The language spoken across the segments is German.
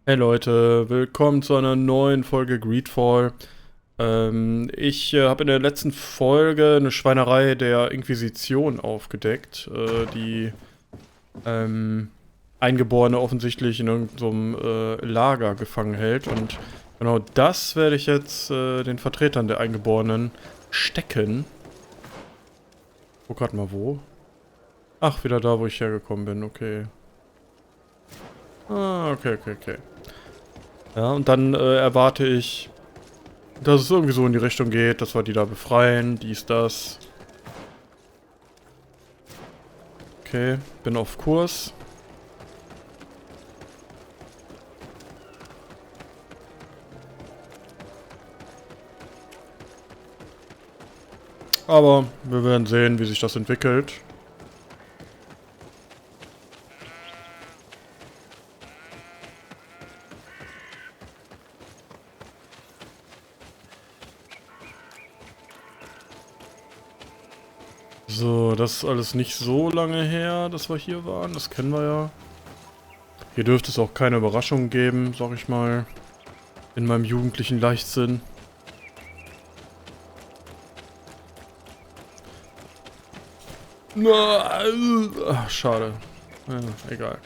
Hey Leute, willkommen zu einer neuen Folge Greedfall. Ich habe in der letzten Folge eine Schweinerei der Inquisition aufgedeckt, die Eingeborene offensichtlich in irgendeinem Lager gefangen hält. Und genau das werde ich jetzt den Vertretern der Eingeborenen stecken. Guck grad mal wo. Ach, wieder da, wo ich hergekommen bin, okay. Ah, okay. Ja, und dann erwarte ich, dass es irgendwie so in die Richtung geht, dass wir die da befreien, dies, das. Okay, bin auf Kurs. Aber wir werden sehen, wie sich das entwickelt. So, das ist alles nicht so lange her, dass wir hier waren. Das kennen wir ja. Hier dürfte es auch keine Überraschungen geben, sag ich mal. In meinem jugendlichen Leichtsinn. Ach, schade. Ja, egal.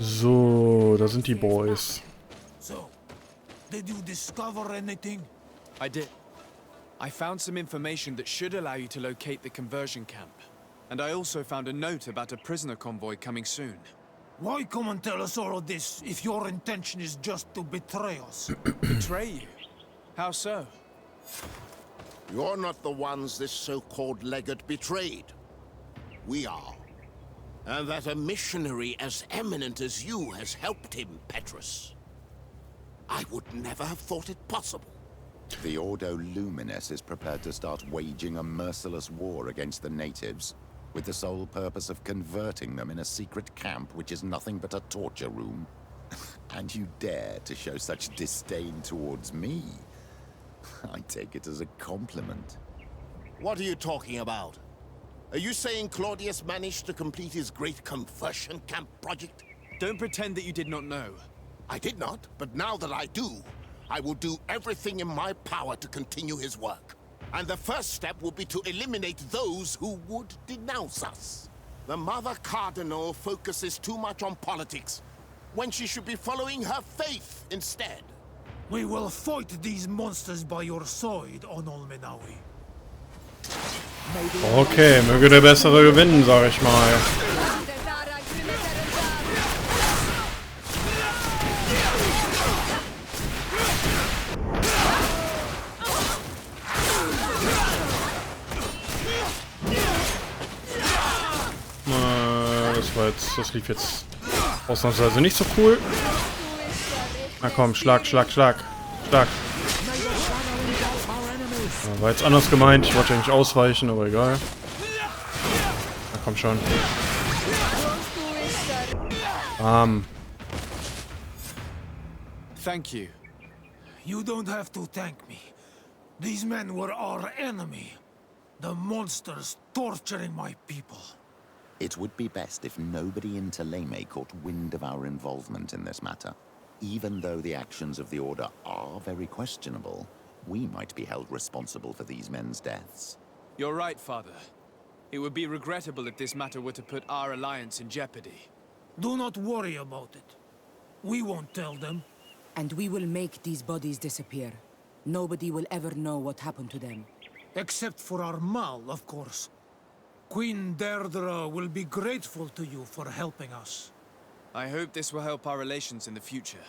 So, da sind die Boys. So, did you discover anything? I did. I found some information that should allow you to locate the conversion camp. And I also found a note about a prisoner convoy coming soon. Why come and tell us all of this if your intention is just to betray us? Betray you? How so? You're not the ones this so-called legate betrayed. We are. And that a missionary as eminent as you has helped him, Petrus. I would never have thought it possible. The Ordo Luminis is prepared to start waging a merciless war against the natives, with the sole purpose of converting them in a secret camp which is nothing but a torture room. And you dare to show such disdain towards me? I take it as a compliment. What are you talking about? Are you saying Claudius managed to complete his great conversion camp project? Don't pretend that you did not know. I did not, but now that I do, I will do everything in my power to continue his work. And the first step will be to eliminate those who would denounce us. The Mother Cardinal focuses too much on politics, when she should be following her faith instead. We will fight these monsters by your side, Onolmenawi. Okay, möge der Bessere gewinnen, sag ich mal. Das lief jetzt ausnahmsweise nicht so cool. Na komm, Schlag. War jetzt anders gemeint. Ich wollte eigentlich ausweichen, aber egal. Na komm schon. Thank you. You don't have to thank me. These men were our enemy. The monsters torturing my people. It would be best if nobody in Teleme caught wind of our involvement in this matter. Even though the actions of the Order are very questionable, we might be held responsible for these men's deaths. You're right, Father. It would be regrettable if this matter were to put our alliance in jeopardy. Do not worry about it. We won't tell them. And we will make these bodies disappear. Nobody will ever know what happened to them. Except for our Mal, of course. Queen Deirdre will be grateful to you for helping us. I hope this will help our relations in the future.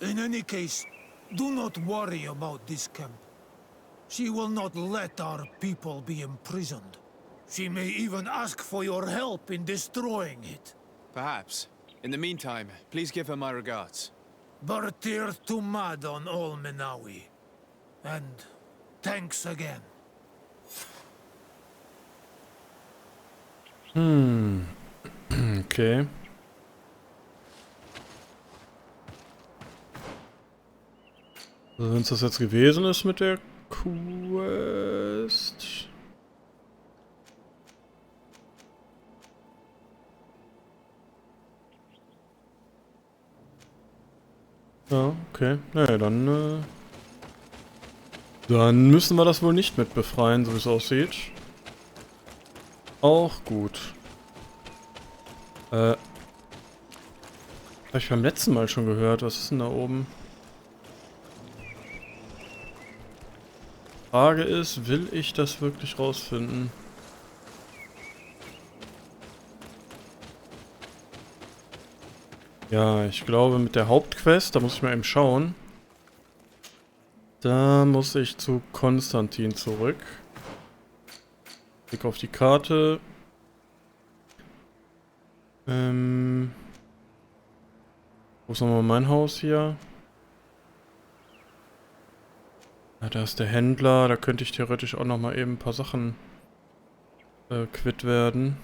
In any case, do not worry about this camp. She will not let our people be imprisoned. She may even ask for your help in destroying it. Perhaps. In the meantime, please give her my regards. Bartir Tumad on all Menawi. And thanks again. Okay. Also wenn es das jetzt gewesen ist mit der Quest. Ja, okay. Naja, dann müssen wir das wohl nicht mit befreien, so wie es aussieht. Auch gut. Habe ich beim letzten Mal schon gehört. Was ist denn da oben? Frage ist, will ich das wirklich rausfinden? Ja, ich glaube mit der Hauptquest, da muss ich mal eben schauen. Da muss ich zu Konstantin zurück. Klick auf die Karte. Wo ist nochmal mein Haus hier? Ja, da ist der Händler, da könnte ich theoretisch auch nochmal eben ein paar Sachen quitt werden.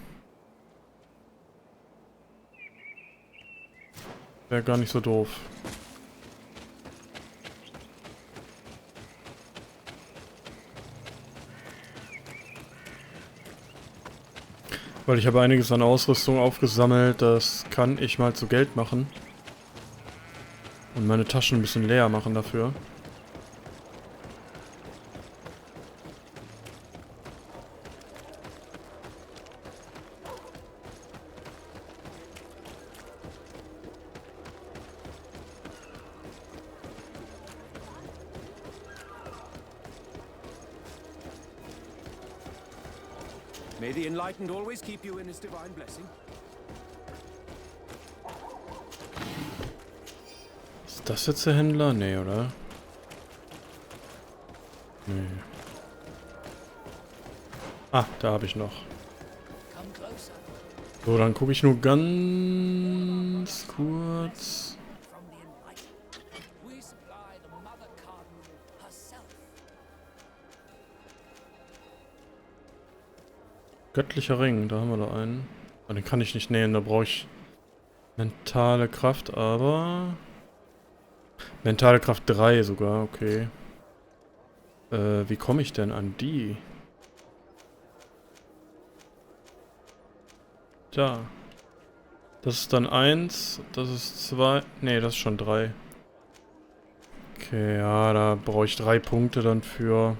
Wäre gar nicht so doof. Weil ich habe einiges an Ausrüstung aufgesammelt, das kann ich mal zu Geld machen. Und meine Taschen ein bisschen leer machen dafür. May the Enlightened always keep you in his divine blessing. Ist das jetzt der Händler? Nee, oder? Nee. Ah, da habe ich noch. So, dann gucke ich nur ganz kurz. Göttlicher Ring, da haben wir da einen. Oh, den kann ich nicht nähen, da brauche ich mentale Kraft, aber... Mentale Kraft 3 sogar, okay. Wie komme ich denn an die? Da. Das ist dann 1, das ist 2... Ne, das ist schon 3. Okay, ja, da brauche ich 3 Punkte dann für...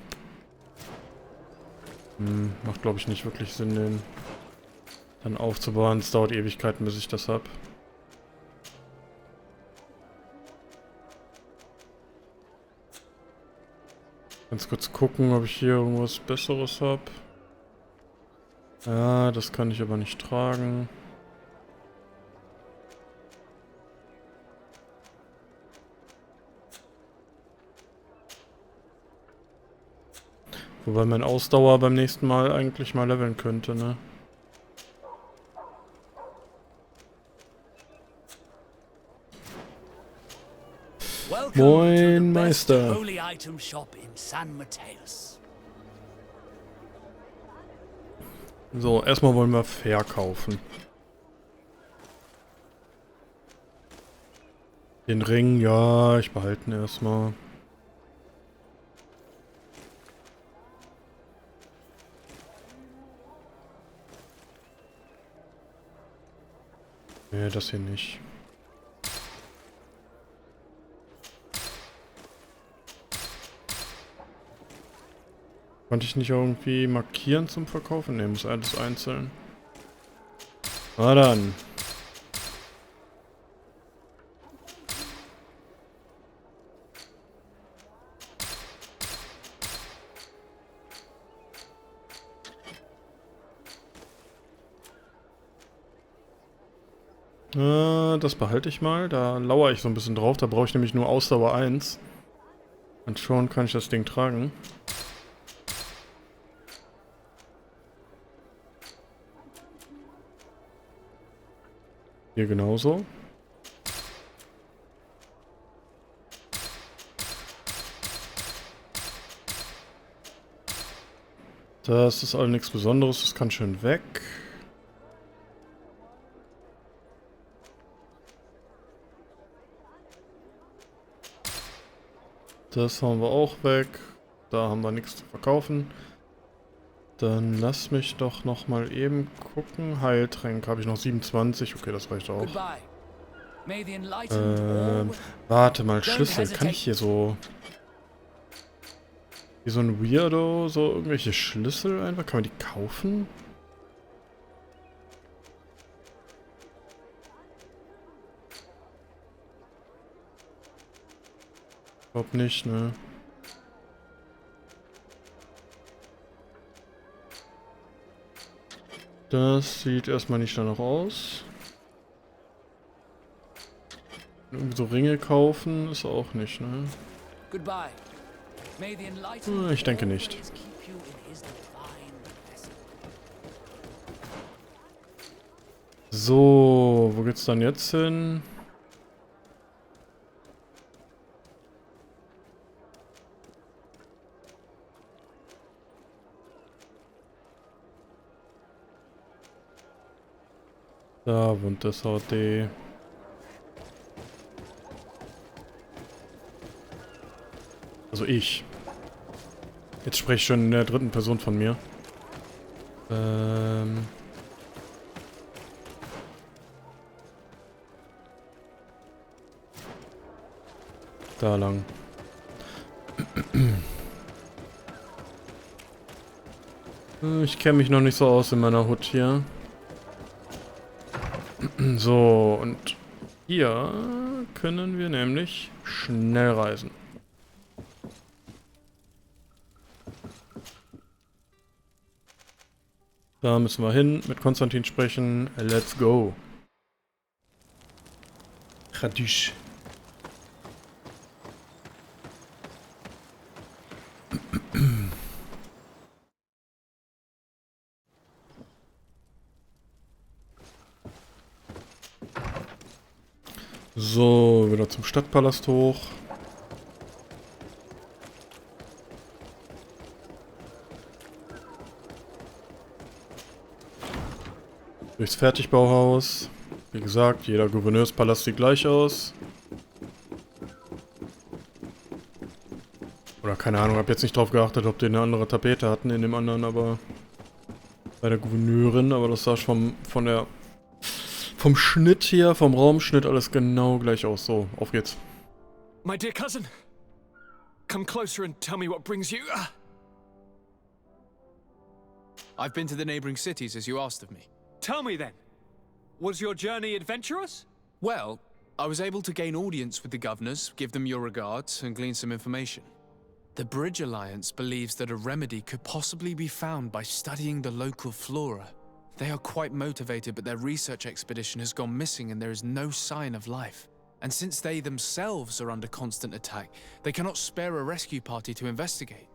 macht glaube ich nicht wirklich Sinn, den dann aufzubauen. Es dauert Ewigkeiten, bis ich das habe. Ganz kurz gucken, ob ich hier irgendwas Besseres habe. Ja, das kann ich aber nicht tragen. Wobei mein Ausdauer beim nächsten Mal eigentlich mal leveln könnte, ne? Moin, Meister. So, erstmal wollen wir verkaufen. Den Ring, ja, ich behalte ihn erstmal. Nee, das hier nicht. Konnte ich nicht irgendwie markieren zum Verkaufen? Ne, muss alles einzeln. Na dann. Das behalte ich mal. Da lauere ich so ein bisschen drauf. Da brauche ich nämlich nur Ausdauer 1. Und schon kann ich das Ding tragen. Hier genauso. Das ist all nichts Besonderes. Das kann schön weg. Das haben wir auch weg. Da haben wir nichts zu verkaufen. Dann lass mich doch noch mal eben gucken. Heiltränk habe ich noch 27. Okay, das reicht auch. May the enlightened Warte mal, Schlüssel. Kann ich hier so... Wie so ein Weirdo, so irgendwelche Schlüssel einfach? Kann man die kaufen? Ich glaub nicht, ne? Das sieht erstmal nicht danach aus. Irgendwie so Ringe kaufen ist auch nicht, ne? Goodbye. May the enlightened Ich denke nicht. always keep you in his divine blessing. So, wo geht's dann jetzt hin? Da wohnt das HD. Also ich. Jetzt spreche ich schon in der dritten Person von mir. Da lang. Ich kenne mich noch nicht so aus in meiner Hut hier. So, und hier können wir nämlich schnell reisen. Da müssen wir hin, mit Konstantin sprechen. Let's go. Radisch. So, wieder zum Stadtpalast hoch. Durchs Fertigbauhaus. Wie gesagt, jeder Gouverneurspalast sieht gleich aus. Oder keine Ahnung, hab jetzt nicht drauf geachtet, ob die eine andere Tapete hatten in dem anderen, aber... Bei der Gouverneurin, aber das sah vom Schnitt hier, vom Raumschnitt alles genau gleich aus. So, auf geht's. My dear cousin, come closer and tell me what brings you. I've been to the neighboring cities as you asked of me. Tell me then, was your journey adventurous? Well, I was able to gain audience with the governors, give them your regards, and glean some information. The Bridge Alliance believes that a remedy could possibly be found by studying the local flora. They are quite motivated, but their research expedition has gone missing and there is no sign of life. And since they themselves are under constant attack, they cannot spare a rescue party to investigate.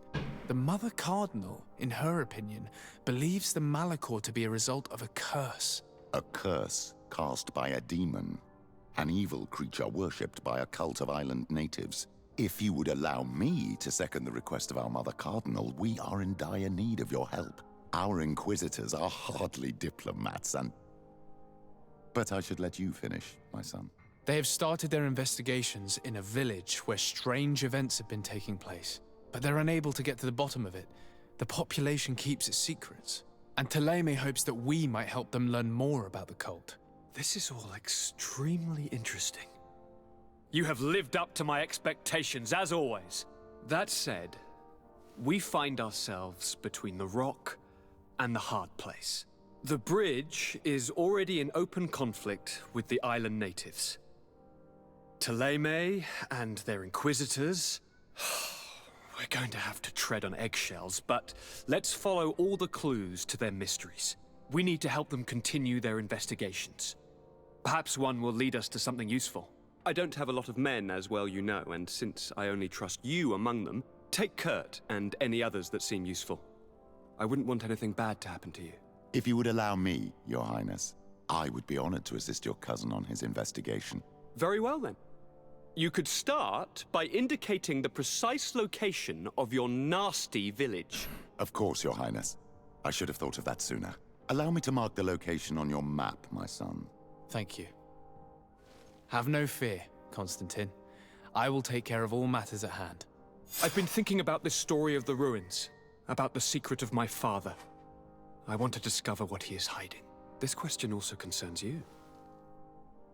The Mother Cardinal, in her opinion, believes the Malachor to be a result of a curse. A curse cast by a demon. An evil creature worshipped by a cult of island natives. If you would allow me to second the request of our Mother Cardinal, we are in dire need of your help. Our inquisitors are hardly diplomats and... But I should let you finish, my son. They have started their investigations in a village where strange events have been taking place, but they're unable to get to the bottom of it. The population keeps its secrets, and Taichi hopes that we might help them learn more about the cult. This is all extremely interesting. You have lived up to my expectations, as always. That said, we find ourselves between the rock and the hard place. The bridge is already in open conflict with the island natives. Taichi and their inquisitors... We're going to have to tread on eggshells, but let's follow all the clues to their mysteries. We need to help them continue their investigations. Perhaps one will lead us to something useful. I don't have a lot of men, as well you know, and since I only trust you among them, take Kurt and any others that seem useful. I wouldn't want anything bad to happen to you. If you would allow me, Your Highness, I would be honored to assist your cousin on his investigation. Very well, then. You could start by indicating the precise location of your nasty village. Of course, Your Highness. I should have thought of that sooner. Allow me to mark the location on your map, my son. Thank you. Have no fear, Constantine. I will take care of all matters at hand. I've been thinking about this story of the ruins, about the secret of my father. I want to discover what he is hiding. This question also concerns you.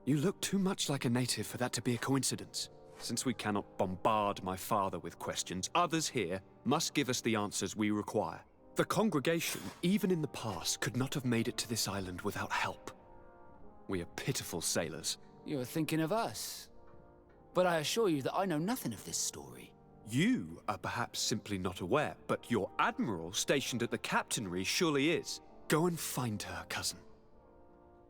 You look too much like a native for that to be a coincidence. Since we cannot bombard my father with questions, others here must give us the answers we require. The congregation, even in the past, could not have made it to this island without help. We are pitiful sailors. You're thinking of us. But I assure you that I know nothing of this story. You are perhaps simply not aware, but your admiral stationed at the captainry surely is. Go and find her, cousin.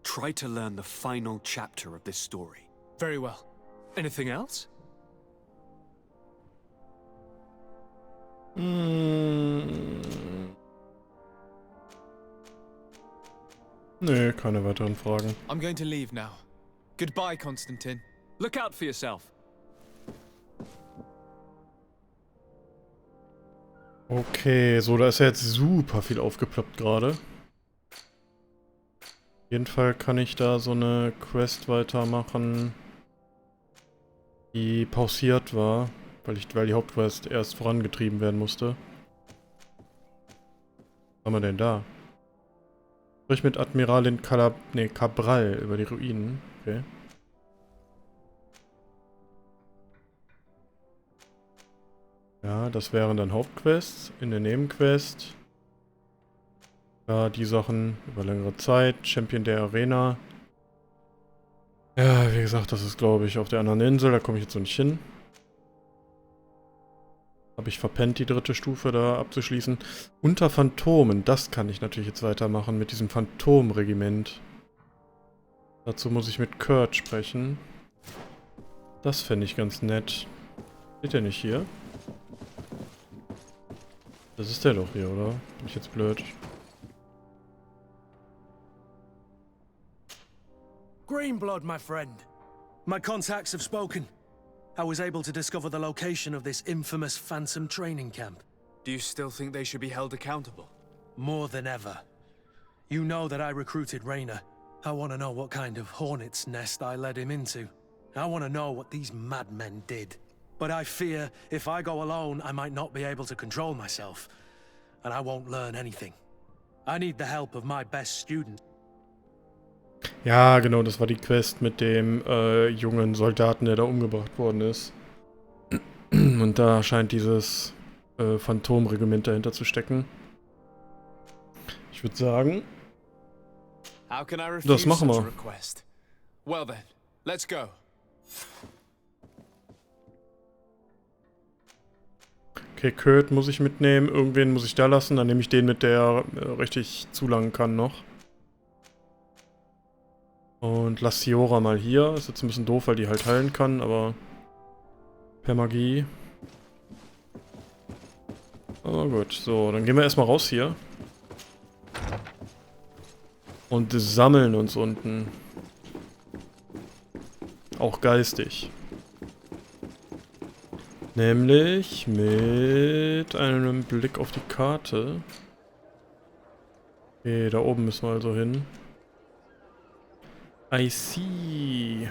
Try to learn the final chapter of this story. Very well. Anything else? Nee, keine weiteren Fragen. I'm going to leave now. Goodbye, Konstantin. Look out for yourself. Okay, so, da ist ja jetzt super viel aufgeploppt gerade. Auf jeden Fall kann ich da so eine Quest weitermachen, die pausiert war, weil die Hauptquest erst vorangetrieben werden musste. Was haben wir denn da? Sprich mit Admiralin Cabral über die Ruinen. Okay. Ja, das wären dann Hauptquests. In der Nebenquest. Ja, die Sachen über längere Zeit. Champion der Arena. Ja, wie gesagt, das ist, glaube ich, auf der anderen Insel. Da komme ich jetzt so nicht hin. Habe ich verpennt, die dritte Stufe da abzuschließen. Unter Phantomen. Das kann ich natürlich jetzt weitermachen mit diesem Phantomregiment. Dazu muss ich mit Kurt sprechen. Das fände ich ganz nett. Steht der nicht hier? Das ist der doch hier, oder? Bin ich jetzt blöd? Greenblood, my friend. My contacts have spoken. I was able to discover the location of this infamous Phantom training camp. Do you still think they should be held accountable? More than ever. You know that I recruited Raynor. I want to know what kind of hornet's nest I led him into. I want to know what these madmen did. But I fear if I go alone, I might not be able to control myself. And I won't learn anything. I need the help of my best student. Ja, genau, das war die Quest mit dem jungen Soldaten, der da umgebracht worden ist. Und da scheint dieses Phantomregiment dahinter zu stecken. Ich würde sagen, das machen wir. Well then, let's go. Okay, Kurt muss ich mitnehmen, irgendwen muss ich da lassen, dann nehme ich den mit, der richtig zulangen kann noch. Und lass Siora mal hier. Ist jetzt ein bisschen doof, weil die halt heilen kann, aber per Magie. Aber gut, so, dann gehen wir erstmal raus hier. Und sammeln uns unten. Auch geistig. Nämlich mit einem Blick auf die Karte. Okay, da oben müssen wir also hin. I see.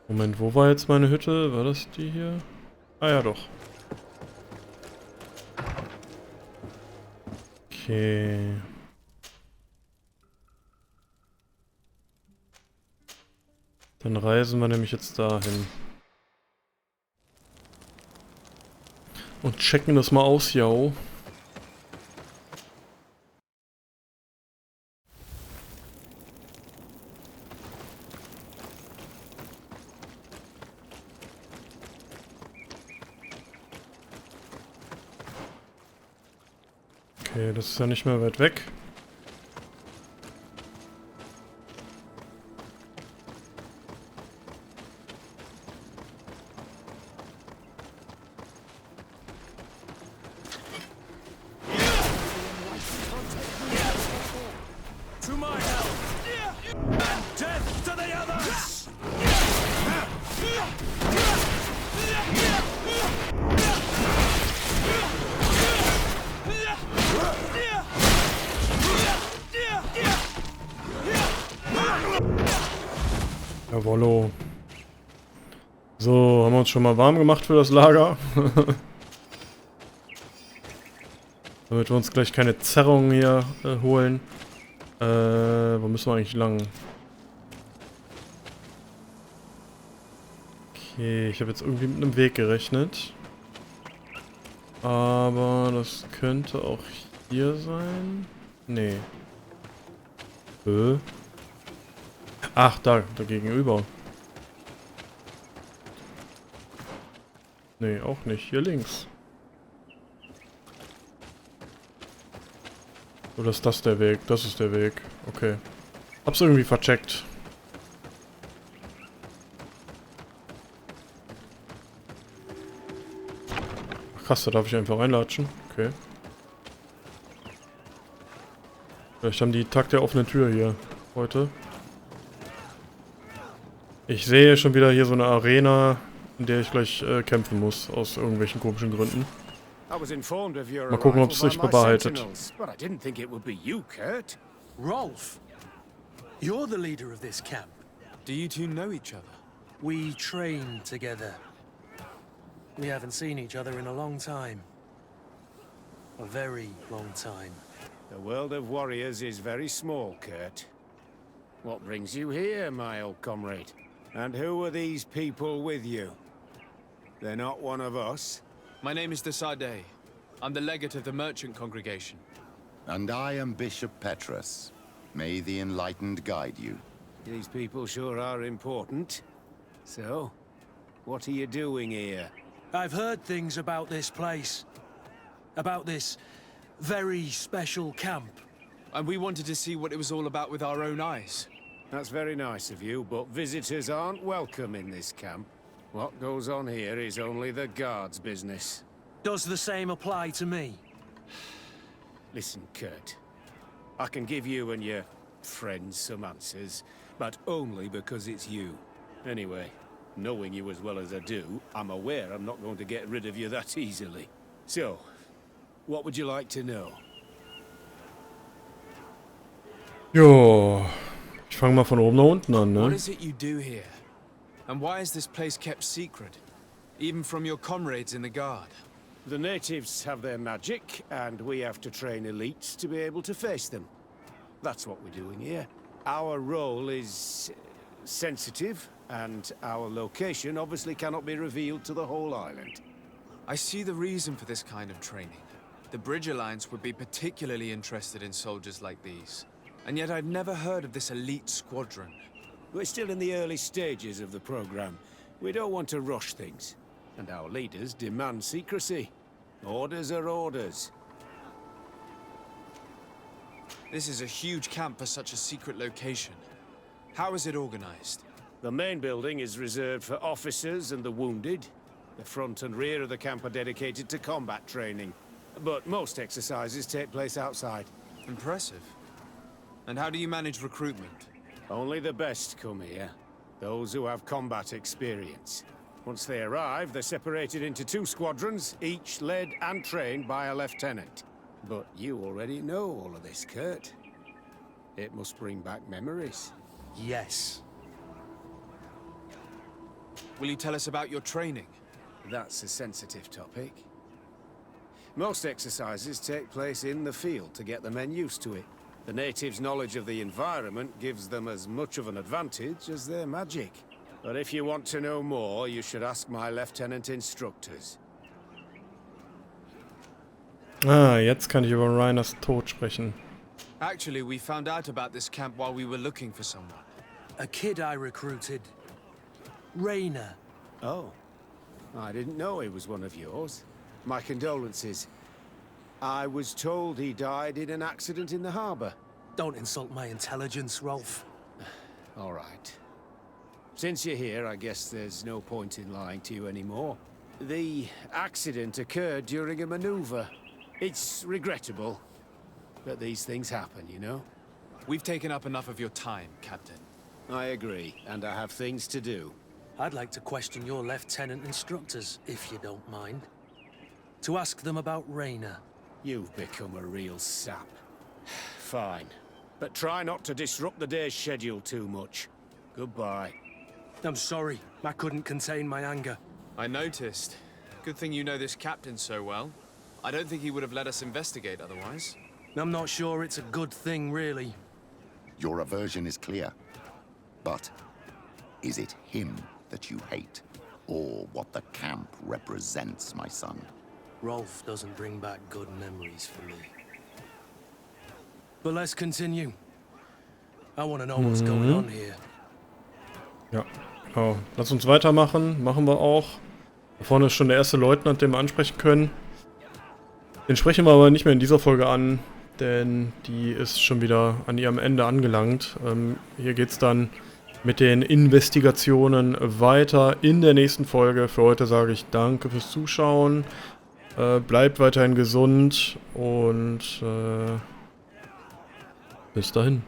Moment, wo war jetzt meine Hütte? War das die hier? Ah ja, doch. Okay. Dann reisen wir nämlich jetzt dahin. Und checken das mal aus, yo. Okay, das ist ja nicht mehr weit weg. Jawollo. So, haben wir uns schon mal warm gemacht für das Lager. Damit wir uns gleich keine Zerrungen hier holen. Wo müssen wir eigentlich lang? Okay, ich habe jetzt irgendwie mit einem Weg gerechnet. Aber das könnte auch hier sein. Nee. Ach, da gegenüber. Nee, auch nicht. Hier links. Oder ist das der Weg? Das ist der Weg. Okay. Hab's irgendwie vercheckt. Ach krass, da darf ich einfach reinlatschen. Okay. Vielleicht haben die Tag der offenen Tür hier heute. Ich sehe schon wieder hier so eine Arena, in der ich gleich kämpfen muss, aus irgendwelchen komischen Gründen. Mal gucken, ob es sich bewahrheitet. Rolf, you're the leader of this camp. Do you two know each other? We train together. We haven't seen each other in a long time. A very long time. The world of warriors is very small, Kurt. What brings you here, my old comrade? And who are these people with you? They're not one of us? My name is Desade. I'm the legate of the merchant congregation. And I am Bishop Petrus. May the enlightened guide you. These people sure are important. So, what are you doing here? I've heard things about this place. About this very special camp. And we wanted to see what it was all about with our own eyes. That's very nice of you, but visitors aren't welcome in this camp. What goes on here is only the guards' business. Does the same apply to me? Listen, Kurt. I can give you and your friends some answers, but only because it's you. Anyway, knowing you as well as I do, I'm aware I'm not going to get rid of you that easily. So, what would you like to know? Jo, ich fange mal von oben nach unten an, ne? What is it you do here? And why is this place kept secret? Even from your comrades in the guard? The natives have their magic, and we have to train elites to be able to face them. That's what we're doing here. Our role is sensitive, and our location obviously cannot be revealed to the whole island. I see the reason for this kind of training. The Bridge Alliance would be particularly interested in soldiers like these. And yet I've never heard of this elite squadron. We're still in the early stages of the program. We don't want to rush things. And our leaders demand secrecy. Orders are orders. This is a huge camp for such a secret location. How is it organized? The main building is reserved for officers and the wounded. The front and rear of the camp are dedicated to combat training. But most exercises take place outside. Impressive. And how do you manage recruitment? Only the best come here. Those who have combat experience. Once they arrive, they're separated into 2 squadrons, each led and trained by a lieutenant. But you already know all of this, Kurt. It must bring back memories. Yes. Will you tell us about your training? That's a sensitive topic. Most exercises take place in the field to get the men used to it. The natives' knowledge of the environment gives them as much of an advantage as their magic. But if you want to know more, you should ask my lieutenant instructors. Ah, jetzt kann ich über Rainers Tod sprechen. Actually, we found out about this camp while we were looking for someone. A kid I recruited. Rainer. Oh. I didn't know he was one of yours. My condolences. I was told he died in an accident in the harbor. Don't insult my intelligence, Rolf. All right. Since you're here, I guess there's no point in lying to you anymore. The accident occurred during a maneuver. It's regrettable, but these things happen, you know? We've taken up enough of your time, Captain. I agree, and I have things to do. I'd like to question your lieutenant instructors, if you don't mind. To ask them about Rainer. You've become a real sap. Fine. But try not to disrupt the day's schedule too much. Goodbye. I'm sorry. I couldn't contain my anger. I noticed. Good thing you know this captain so well. I don't think he would have let us investigate otherwise. I'm not sure it's a good thing, really. Your aversion is clear. But is it him that you hate? Or what the camp represents, my son? Rolf doesn't bring back good memories for me. But let's continue. I want to know what's going on here. Ja, genau. Lass uns weitermachen. Machen wir auch. Da vorne ist schon der erste Leutnant, den wir ansprechen können. Den sprechen wir aber nicht mehr in dieser Folge an, denn die ist schon wieder an ihrem Ende angelangt. Hier geht es dann mit den Investigationen weiter in der nächsten Folge. Für heute sage ich danke fürs Zuschauen. Bleibt weiterhin gesund und bis dahin.